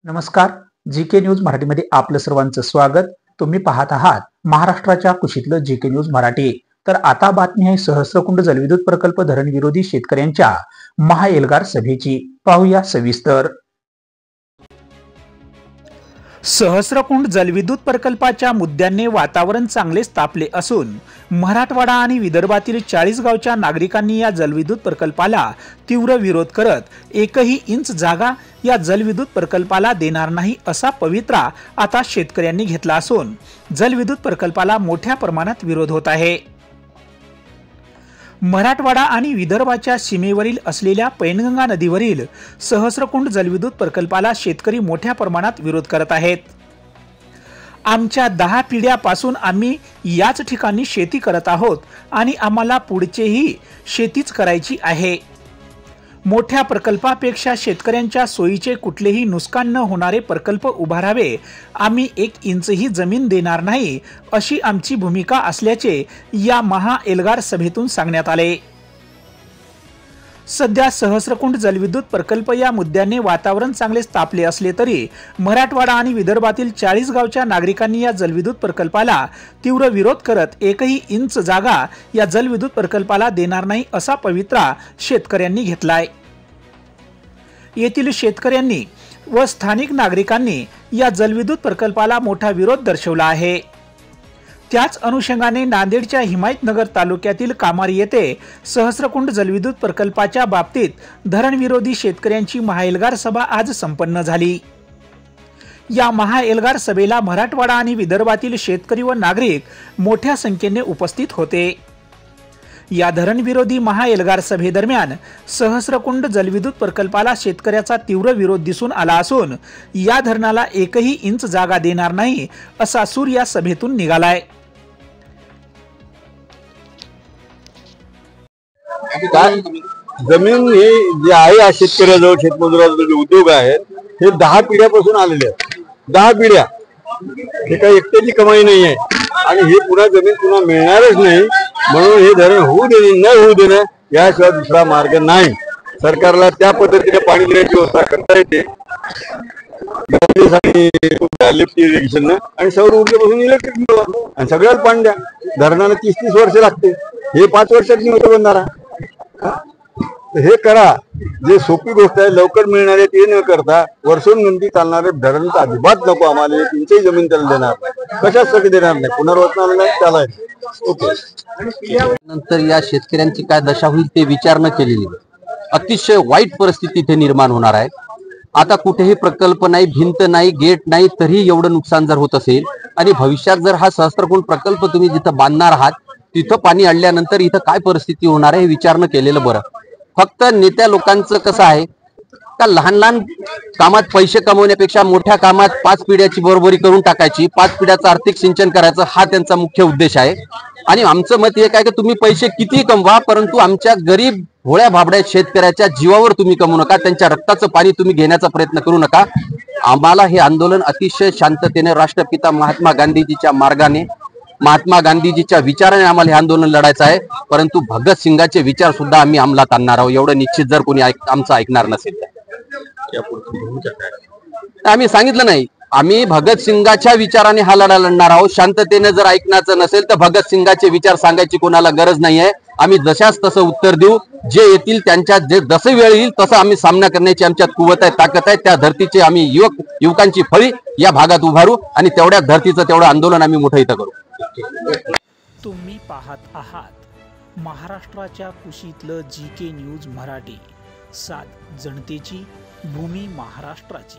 नमस्कार. GK news मराठीमध्ये आपलं सर्वांचं स्वागत. तुम्ही पाहत आहात महाराष्ट्राच्या कुशीतलं जीके न्यूज मराठी. तर आता बातमी आहे सहस्रकुंड जलविद्युत प्रकल्प धरण विरोधी शेतकऱ्यांच्या महाएल्गार सभेची. पाहूया सविस्तर. सहस्रकुंड जलविद्युत प्रकल्पाच्या मुद्द्याने वातावरण चांगलेच तापले असून मराठवाडा आणि विदर्भातील 40 गावच्या नागरिकांनी या जलविद्युत प्रकल्पाला तीव्र विरोध करत एकही इंच जागा या जलविद्युत प्रकल्पाला देणार नाही असा पवित्रा आता शेतकऱ्यांनी घेतला असून जलविद्युत प्रकल्पाला मोठ्या प्रमाणात विरोध होत आहे. मराठवाडा आणि विदर्भाच्या सीमेवरील असलेल्या पैनगंगा नदीवरील सहस्रकुंड जलविद्युत प्रकल्पाला शेतकरी मोठ्या प्रमाणात विरोध करत आहेत. आमच्या 10 पिढ्यापासून आम्ही याच ठिकाणी शेती करत आहोत आणि आम्हाला पुढचेही शेतीच करायची आहे. मोठ्या प्रकल्पापेक्षा शेतकऱ्यांच्या सोयीचे कुठलेही नुकसान न होणारे प्रकल्प उभारावे. आम्ही 1 इंचही जमीन देणार नाही अशी आमची भूमिका असल्याचे या महाएल्गार सभेतून सांगण्यात आले. सध्या सहस्रकुंड जलविद्युत प्रकल्प या मुद्द्याने वातावरण चांगलेच तापले असले तरी मराठवाडा आणि विदर्भातील 40 गावच्या नागरिकांनी या जलविद्युत प्रकल्पाला तीव्र विरोध करत एकही इंच जागा या जलविद्युत प्रकल्पाला देणार नाही असा पवित्रा शेतकऱ्यांनी घेतलाय. येथील शेतकऱ्यांनी व स्थानिक नागरिकांनी या जलविद्युत प्रकल्पाला मोठा विरोध दर्शवला आहे. त्याच अनुषंगाने नांदेडच्या हिमायतनगर तालुक्यातील कामारी येथे सहस्रकुंड जलविद्युत प्रकल्पाच्या बाबतीत धरणविरोधी शेतकऱ्यांची महाएल्गार सभा आज संपन्न झाली. या महाएल्गार सभेला मराठवाडा आणि विदर्भातील शेतकरी व नागरिक मोठ्या संख्येने उपस्थित होते. या धरणविरोधी महाएल्गार सभेदरम्यान सहस्रकुंड जलविद्युत प्रकल्पाला शेतकऱ्याचा तीव्र विरोध दिसून आला असून या धरणाला एकही इंच जागा देणार नाही असा सूर या सभेतून निघालाय. जमीन हे जे आहे शेतकऱ्याजवळ शेतमजुराजवळ जे उद्योग आहेत हे 10 पिढ्यापासून आलेले आहेत. 10 पिढ्या हे काही एकट्याची कमाई नाही आहे आणि हे पुन्हा जमीन पुन्हा मिळणारच नाही. म्हणून हे धरण होऊ देणे न होऊ देणं याशिवाय दुसरा मार्ग नाही. सरकारला त्या पद्धतीने पाणी देण्याची व्यवस्था करता येते लिफ्ट इरिगेशन आणि सौर ऊर्जेपासून इलेक्ट्रिक मिळवा आणि सगळ्याला पाणी द्या. धरणाला 30-30 वर्ष लागते. हे 5 वर्षात होतं बनणारा. हे करा. जे सोपी गोष्ट आहे लवकर मिळणारे ते न करता वर्षोनंदी चालणारे धरण अजिबात नको आम्हाला. 1 इंचही जमीन त्याला देणार नाही. कशासाठी देणार नाही. पुनर्वसनाला नाही त्याला. ओके. नंतर या शेतकऱ्यांची काय दशा होईल ते विचार न केलेली अतिशय वाईट परिस्थिती इथे निर्माण होणार आहे. आता कुठेही प्रकल्प नाही, भिंत नाही, गेट नाही, तरी एवढं नुकसान जर होत असेल आणि भविष्यात जर हा सहस्रकुंड प्रकल्प तुम्ही जिथं बांधणार आहात तिथं पाणी अडल्यानंतर इथं काय परिस्थिती होणार आहे हे विचार न केलेलं बरं. फक्त नेत्या लोकांचं कसं आहे का लहान लहान कामात पैसे कमवण्यापेक्षा मोठ्या कामात 5 पिढ्याची बरोबरी करून टाकायची, 5 पिढ्याचं आर्थिक सिंचन करायचं हा त्यांचा मुख्य उद्देश आहे. आणि आमचं मत हे काय की तुम्ही पैसे किती कमवा परंतु आमच्या गरीब भोळ्या भाबड्या शेतकऱ्याच्या जीवावर तुम्ही कमवू नका. त्यांच्या रक्ताचं पाणी तुम्ही घेण्याचा प्रयत्न करू नका. आम्हाला हे आंदोलन अतिशय शांततेने राष्ट्रपिता महात्मा गांधीजीच्या मार्गाने महात्मा गांधीजीच्या विचाराने आम्हाला हे आंदोलन लढायचं आहे. परंतु भगतसिंगाचे विचार सुद्धा आम्ही अंमलात आणणार आहोत एवढं निश्चित जर कोणी आमचं ऐकणार नसेल तर. आम्ही सांगितलं नाही आम्ही भगतसिंगाच्या विचाराने हा लढा लढणार आहोत. शांततेने जर ऐकण्याचं नसेल तर भगतसिंगाचे विचार सांगायची कोणाला गरज नाही आहे. आम्ही जशाच तसं उत्तर देऊ. जे येतील त्यांच्या जे जसे वेळ येईल तसं आम्ही सामना करण्याची आमच्यात कुवत आहे, ताकद आहे. त्या धर्तीचे आम्ही युवकांची फळी या भागात उभारू आणि तेवढ्या धर्तीचं तेवढं आंदोलन आम्ही मोठं इथं करू. तुम्ही पाहत आहात महाराष्ट्राच्या कुशीतलं जीके न्यूज मराठी. सात जनतेची, भूमी महाराष्ट्राची.